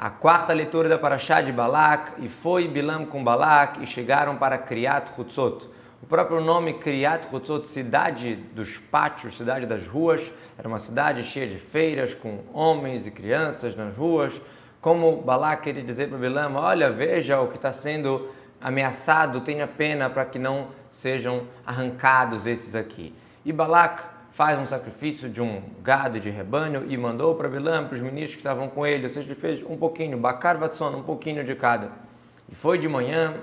a quarta leitura da Parashá de Balak, e foi Bilam com Balak e chegaram para Criat Hutzot. O próprio nome Criat Hutzot, cidade dos pátios, cidade das ruas, era uma cidade cheia de feiras, com homens e crianças nas ruas. Como Balak queria dizer para Bilam, olha, veja o que está sendo ameaçado, tenha pena para que não sejam arrancados esses aqui. E Balak faz um sacrifício de um gado de rebanho e mandou para Bilam, para os ministros que estavam com ele, ou seja, ele fez um pouquinho, Bakar Vatson, um pouquinho de cada. E foi de manhã,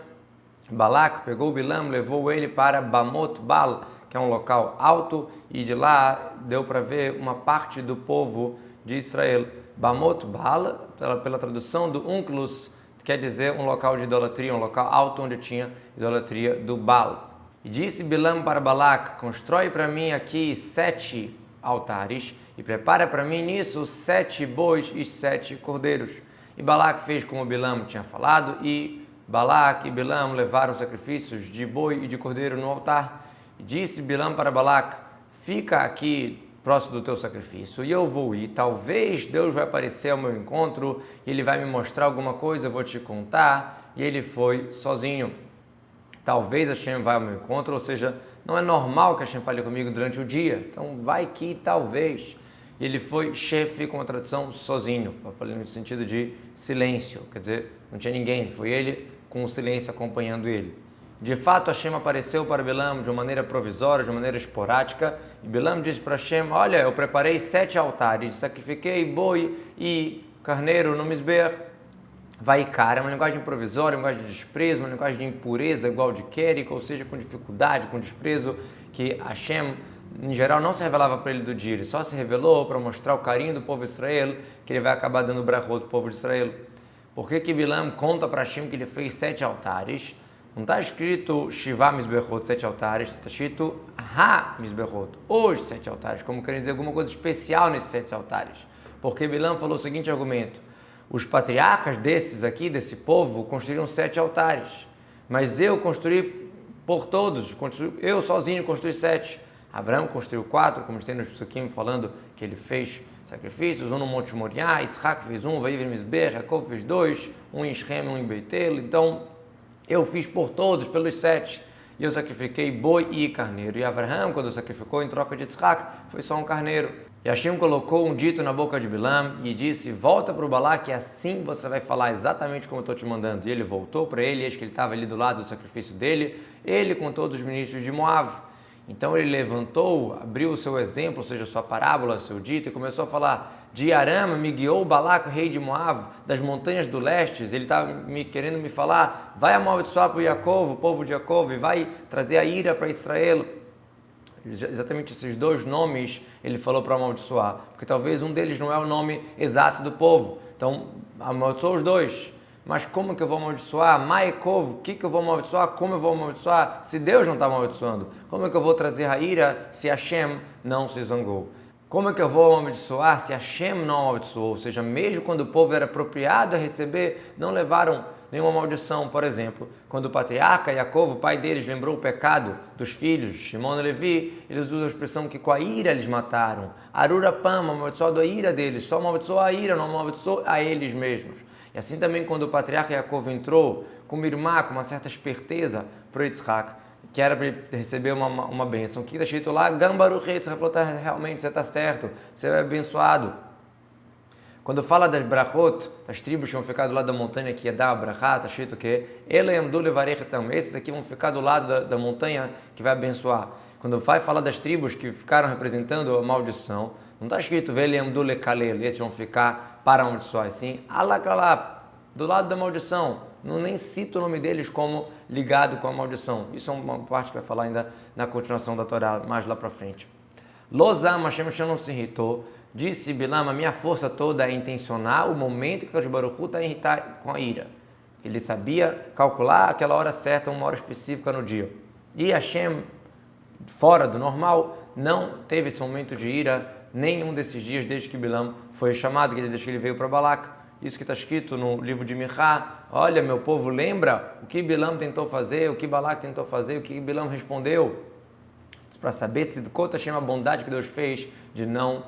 Balak pegou Bilam, levou ele para Bamot Bal, que é um local alto, e de lá deu para ver uma parte do povo de Israel. Bamot Bal, pela tradução do Onkelos, quer dizer um local de idolatria, um local alto onde tinha idolatria do Baal. E disse Bilam para Balak, constrói para mim aqui 7 altares e prepara para mim nisso 7 bois e 7 cordeiros. E Balak fez como Bilam tinha falado, e Balak e Bilam levaram sacrifícios de boi e de cordeiro no altar. E disse Bilam para Balak, fica aqui próximo do teu sacrifício, e eu vou ir, talvez Deus vai aparecer ao meu encontro, e Ele vai me mostrar alguma coisa, eu vou te contar, e ele foi sozinho. Talvez Hashem vá ao meu encontro, ou seja, não é normal que Hashem fale comigo durante o dia, então vai que talvez. E ele foi chefe, com a tradução, sozinho, no sentido de silêncio, quer dizer, não tinha ninguém, foi ele com o silêncio acompanhando ele. De fato, Hashem apareceu para Bilam de uma maneira provisória, de uma maneira esporádica, e Bilam disse para Hashem, olha, eu preparei 7 altares, sacrifiquei boi e carneiro no Mizbeach. Vaikar é uma linguagem provisória, uma linguagem de desprezo, uma linguagem de impureza, igual de Kerik, ou seja, com dificuldade, com desprezo, que Hashem, em geral, não se revelava para ele do dia, ele só se revelou para mostrar o carinho do povo de Israel, que ele vai acabar dando brachot do povo de Israel. Por que Bilam conta para Hashem que ele fez 7 altares? Não está escrito Shiva Mizbechot, 7 altares, está escrito Ha Mizbechot, os 7 altares, como querem dizer alguma coisa especial nesses 7 altares. Porque Bilam falou o seguinte argumento, os patriarcas desses aqui, desse povo, construíram 7 altares, mas eu construí por todos, eu sozinho construí 7. Abraão construiu 4, como tem nos Psukim falando que ele fez sacrifícios, um no Monte Moriá, Yitzhak fez 1, Vaiver Mizbeach, Jacob fez 2, um em Shem, um em Beitel, então eu fiz por todos, pelos 7, e eu sacrifiquei boi e carneiro. E Abraham, quando sacrificou em troca de Yitzhak, foi só um carneiro. E Hashem colocou um dito na boca de Bilam e disse, volta para o Balak e assim você vai falar exatamente como eu estou te mandando. E ele voltou para ele, eis que ele estava ali do lado do sacrifício dele, ele com todos os ministros de Moab. Então ele levantou, abriu o seu exemplo, ou seja, sua parábola, seu dito, e começou a falar, de Aram me guiou Balak, rei de Moab, das montanhas do leste. Ele estava querendo me falar, vai amaldiçoar para o Yaakov, o povo de Yaakov, e vai trazer a ira para Israel. Exatamente esses 2 nomes ele falou para amaldiçoar, porque talvez um deles não é o nome exato do povo, então amaldiçoou os 2, mas como que eu vou amaldiçoar? Maekov, o que eu vou amaldiçoar? Como eu vou amaldiçoar? Se Deus não está amaldiçoando, como é que eu vou trazer a ira se Hashem não se zangou? Como é que eu vou amaldiçoar se Hashem não amaldiçoou? Ou seja, mesmo quando o povo era apropriado a receber, não levaram nenhuma maldição. Por exemplo, quando o patriarca Yaakov, o pai deles, lembrou o pecado dos filhos, Shimon e Levi, eles usam a expressão que com a ira eles mataram. Arura Pam, amaldiçoado a ira deles, só amaldiçoou a ira, não amaldiçoou a eles mesmos. E assim também quando o patriarca Yaakov entrou com Mirmá, com uma certa esperteza para o Yitzhak, que era para ele receber uma bênção. O que está escrito lá? Gambaru Rei, você falou, realmente, você está certo, você é abençoado. Quando fala das brachot, das tribos que vão ficar do lado da montanha, que ia dar a brachá, está escrito que esses aqui vão ficar do lado da montanha que vai abençoar. Quando vai falar das tribos que ficaram representando a maldição, não está escrito esses vão ficar para amaldiçoar, assim, alakalá, do lado da maldição. Não nem cito o nome deles como ligado com a maldição. Isso é uma parte que vai falar ainda na continuação da Torá, mais lá para frente. Lozam, Hashem não se irritou. Disse Bilam, a minha força toda é intencionar o momento que o Baruch Hu está irritado com a ira. Ele sabia calcular aquela hora certa, uma hora específica no dia. E Hashem, fora do normal, não teve esse momento de ira nenhum desses dias desde que Bilam foi chamado, desde que ele veio para Balak. Isso que está escrito no livro de Michá, olha, meu povo, lembra o que Bilam tentou fazer, o que Balak tentou fazer, o que Bilam respondeu? Para saber se conta a bondade que Deus fez de não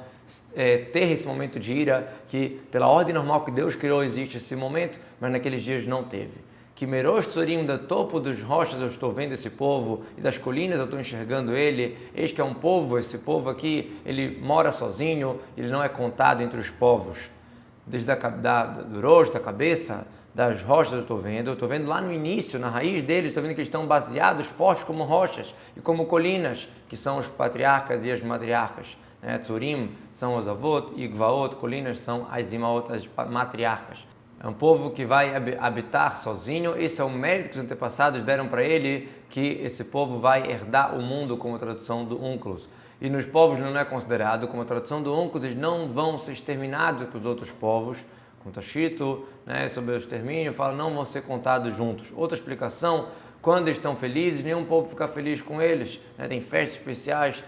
ter esse momento de ira, que pela ordem normal que Deus criou existe esse momento, mas naqueles dias não teve. Que Merosh Tzorim, da topo das rochas eu estou vendo esse povo, e das colinas eu estou enxergando ele. Eis que é um povo, esse povo aqui, ele mora sozinho, ele não é contado entre os povos. Desde do rosto, da cabeça, das rochas eu estou vendo lá no início, na raiz deles, estou vendo que eles estão baseados, fortes como rochas e como colinas, que são os patriarcas e as matriarcas. Tzurim são os avot e Gvaot, colinas, são as imaot, as matriarcas. É um povo que vai habitar sozinho. Esse é o mérito que os antepassados deram para ele, que esse povo vai herdar o mundo, como a tradução do Onkelos. E nos povos não é considerado, como a tradução do Onkelos, eles não vão ser exterminados com os outros povos, como está escrito, sobre o extermínio, fala, não vão ser contados juntos. Outra explicação, quando eles estão felizes, nenhum povo fica feliz com eles. Tem festas especiais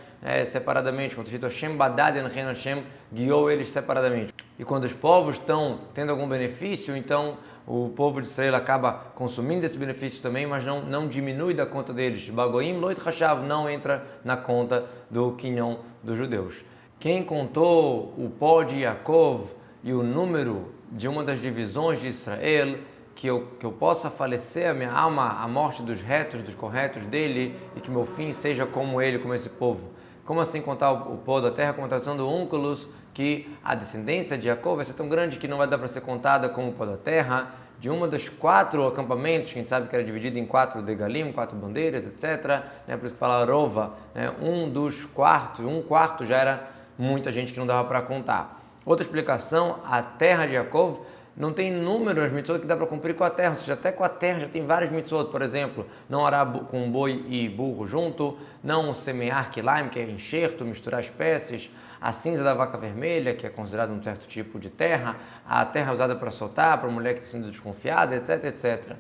separadamente, quando está escrito Hashem Badad en Hashem guiou eles separadamente. E quando os povos estão tendo algum benefício, então o povo de Israel acaba consumindo esse benefício também, mas não diminui da conta deles. Bagoim Loit Hashav não entra na conta do quinhão dos judeus. Quem contou o pó de Yaakov e o número de uma das divisões de Israel, que eu possa falecer a minha alma, a morte dos retos, dos corretos dele, e que meu fim seja como ele, como esse povo. Como assim contar o pó da terra, como a tradução do Onkelos, que a descendência de Jacó vai ser tão grande que não vai dar para ser contada como o pó da terra, de uma dos 4 acampamentos, que a gente sabe que era dividido em 4 degalim, 4 bandeiras, etc. Por isso que fala rova, um quarto já era muita gente que não dava para contar. Outra explicação, a terra de Jacó não tem número nas mitzvot que dá para cumprir com a terra, ou seja, até com a terra já tem vários mitzvot, por exemplo, não arar com boi e burro junto, não semear quilaim, que é enxerto, misturar espécies, a cinza da vaca vermelha, que é considerada um certo tipo de terra, a terra usada para soltar, para a mulher que está sendo desconfiada, etc, etc.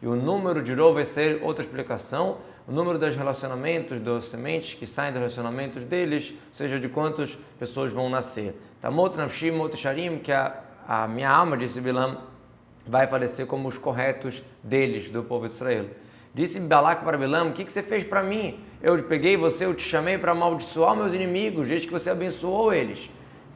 E o número de rov vai ser outra explicação, o número dos relacionamentos, das sementes que saem dos relacionamentos deles, seja de quantas pessoas vão nascer. Tamot nafshim mot sharim, que a minha alma, disse Bilam, vai falecer como os corretos deles, do povo de Israel. Disse Balac para Bilam, o que você fez para mim? Eu peguei você, eu te chamei para amaldiçoar meus inimigos, desde que você abençoou eles.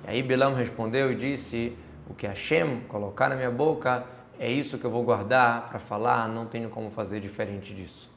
E aí Bilam respondeu e disse, o que Hashem colocar na minha boca, é isso que eu vou guardar para falar, não tenho como fazer diferente disso.